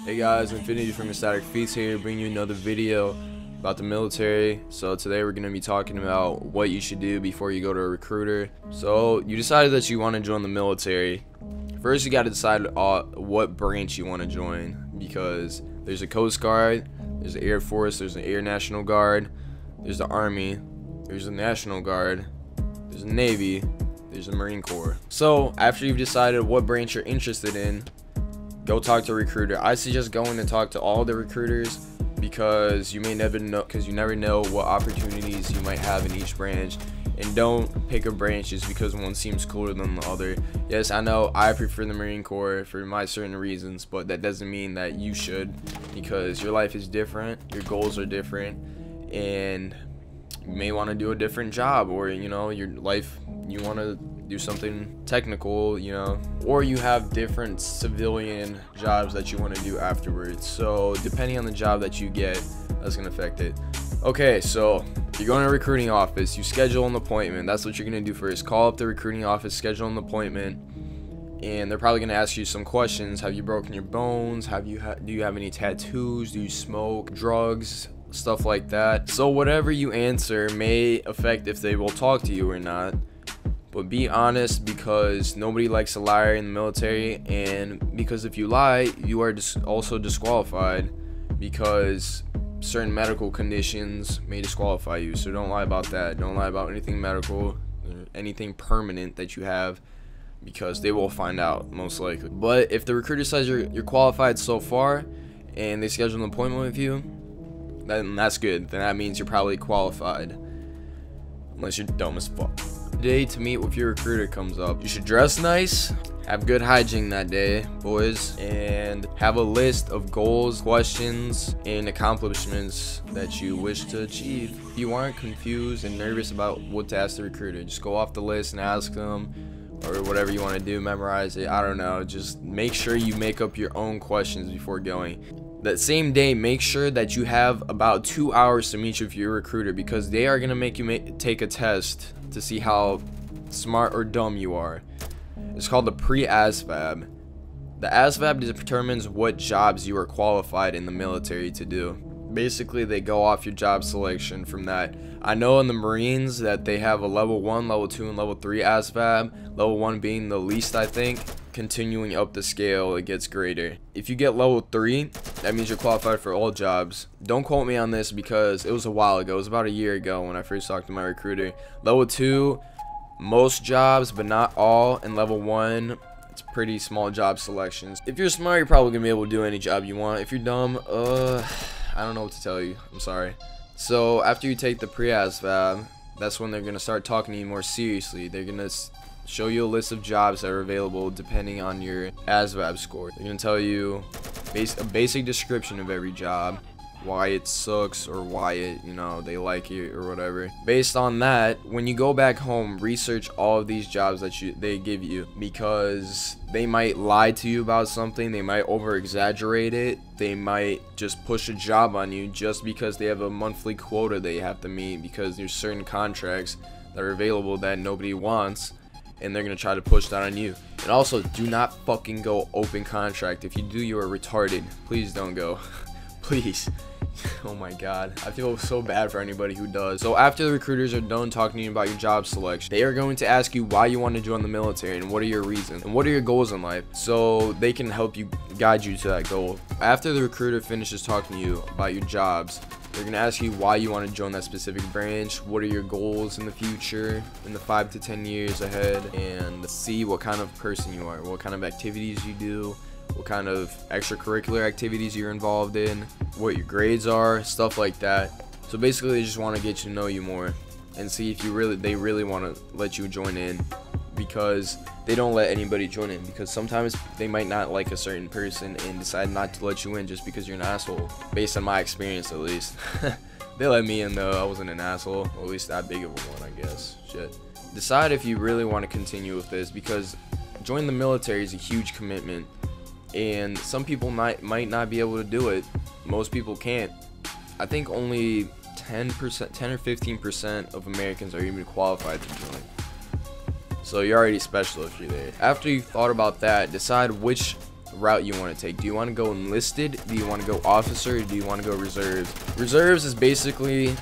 Hey guys, Infinity from EstaticFeats here, bringing you another video about the military. So today we're going to be talking about what you should do before you go to a recruiter. So you decided that you want to join the military. First you got to decide what branch you want to join, because there's a Coast Guard, there's the Air Force, there's the Air National Guard, there's the Army, there's the National Guard, there's the Navy, there's the Marine Corps. So after you've decided what branch you're interested in, go talk to a recruiter. I suggest going to talk to all the recruiters, because you never know what opportunities you might have in each branch. And don't pick a branch just because one seems cooler than the other. Yes, I know I prefer the Marine Corps for my certain reasons, but that doesn't mean that you should, because your life is different, your goals are different, and you may want to do a different job, or your life, you want to do something technical, or you have different civilian jobs that you want to do afterwards. So depending on the job that you get, that's gonna affect it. Okay, so you're going to a recruiting office, you schedule an appointment. That's what you're gonna do first. Call up the recruiting office, schedule an appointment, and they're probably gonna ask you some questions. Have you broken your bones? Do you have any tattoos? Do you smoke drugs? Stuff like that. So whatever you answer may affect if they will talk to you or not. But be honest, because nobody likes a liar in the military, and because if you lie, you are also disqualified, because certain medical conditions may disqualify you. So don't lie about that. Don't lie about anything medical, anything permanent that you have, because they will find out most likely. But if the recruiter says you're qualified so far and they schedule an appointment with you, then that's good. Then that means you're probably qualified, unless you're dumb as fuck. The day to meet with your recruiter comes up, you should dress nice, have good hygiene that day, boys, and have a list of goals, questions, and accomplishments that you wish to achieve. If you aren't confused and nervous about what to ask the recruiter, just go off the list and ask them, or whatever you want to do, memorize it, I don't know. Just make sure you make up your own questions before going. That same day, make sure that you have about 2 hours to meet with your recruiter, because they are going to make you take a test to see how smart or dumb you are. It's called the pre-ASVAB. The ASVAB determines what jobs you are qualified in the military to do. Basically, they go off your job selection from that. I know in the Marines that they have a level 1, level 2, and level 3 ASVAB. Level 1 being the least, I think. Continuing up the scale, it gets greater. If you get level 3, that means you're qualified for all jobs. Don't quote me on this, because it was a while ago. It was about a year ago when I first talked to my recruiter. Level 2, most jobs, but not all. And level 1, it's pretty small job selections. If you're smart, you're probably gonna be able to do any job you want. If you're dumb, I don't know what to tell you. I'm sorry. So after you take the pre-ASVAB, that's when they're gonna start talking to you more seriously. They're gonna show you a list of jobs that are available depending on your ASVAB score. They're gonna tell you a basic description of every job, why it sucks, or why it, they like it, or whatever. Based on that, when you go back home, research all of these jobs that they give you, because they might lie to you about something, they might over exaggerate it, they might just push a job on you just because they have a monthly quota they have to meet, because there's certain contracts that are available that nobody wants, and they're gonna try to push that on you. And also, do not fucking go open contract. If you do, you are retarded. Please don't go. Please. Oh my god, I feel so bad for anybody who does. So after the recruiters are done talking to you about your job selection, they are going to ask you why you want to join the military, and what are your reasons, and what are your goals in life, so they can help you, guide you to that goal. After the recruiter finishes talking to you about your jobs, they're going to ask you why you want to join that specific branch, what are your goals in the future, in the 5 to 10 years ahead, and see what kind of person you are, what kind of activities you do, what kind of extracurricular activities you're involved in, what your grades are, stuff like that. So basically, they just want to get to know you more and see if they really want to let you join in, because they don't let anybody join in, because sometimes they might not like a certain person and decide not to let you in just because you're an asshole. Based on my experience, at least. They let me in though. I wasn't an asshole, or at least that big of a one, I guess. Shit. Decide if you really want to continue with this, because joining the military is a huge commitment, and some people might not be able to do it. Most people can't. I think only 10 or 15% of Americans are even qualified to join. So you're already special if you're there. After you've thought about that, decide which route you want to take. Do you want to go enlisted? Do you want to go officer? Or do you want to go reserves? Reserves is basically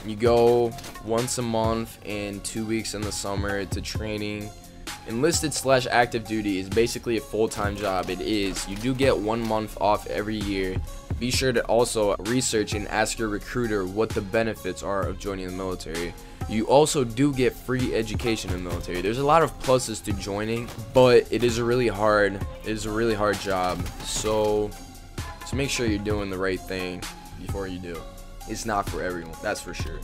you go once a month and 2 weeks in the summer to training. Enlisted / active duty is basically a full-time job. It is. You do get 1 month off every year. Be sure to also research and ask your recruiter what the benefits are of joining the military. You also do get free education in the military. There's a lot of pluses to joining, but it is a really hard job. So make sure you're doing the right thing before you do. It's not for everyone, that's for sure.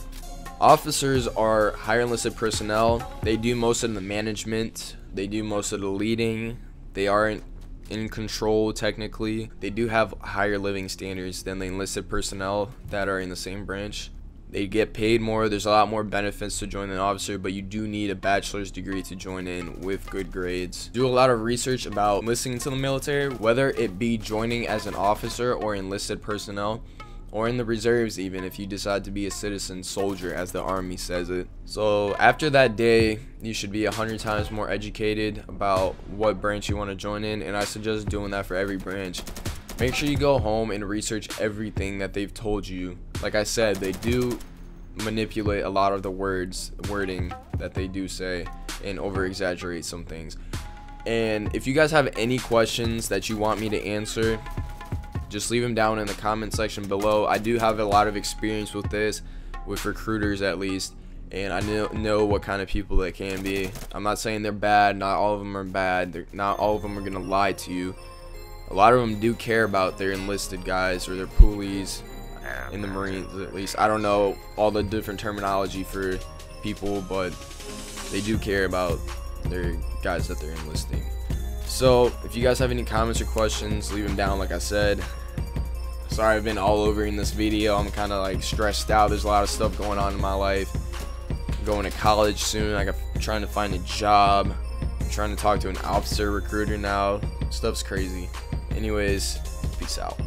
Officers are higher enlisted personnel. They do most of the management. They do most of the leading. They aren't in control technically. They do have higher living standards than the enlisted personnel that are in the same branch. They get paid more. There's a lot more benefits to join an officer, but you do need a bachelor's degree to join in with good grades. Do a lot of research about enlisting into the military, whether it be joining as an officer or enlisted personnel, or in the reserves even if you decide to be a citizen soldier as the army says it. So after that day, you should be 100 times more educated about what branch you want to join in, and I suggest doing that for every branch. Make sure you go home and research everything that they've told you. Like I said, they do manipulate a lot of the wording that they do say and over exaggerate some things. And if you guys have any questions that you want me to answer, just leave them down in the comment section below. I do have a lot of experience with this, with recruiters at least, and I know what kind of people they can be. I'm not saying they're bad. Not all of them are bad. Not all of them are gonna lie to you. A lot of them do care about their enlisted guys or their poolies in the Marines, at least. I don't know all the different terminology for people, but they do care about their guys that they're enlisting. So if you guys have any comments or questions, leave them down. Like I said, sorry I've been all over in this video. I'm kind of like stressed out. There's a lot of stuff going on in my life. I'm going to college soon. I'm trying to find a job. I'm trying to talk to an officer recruiter now. Stuff's crazy. Anyways, peace out.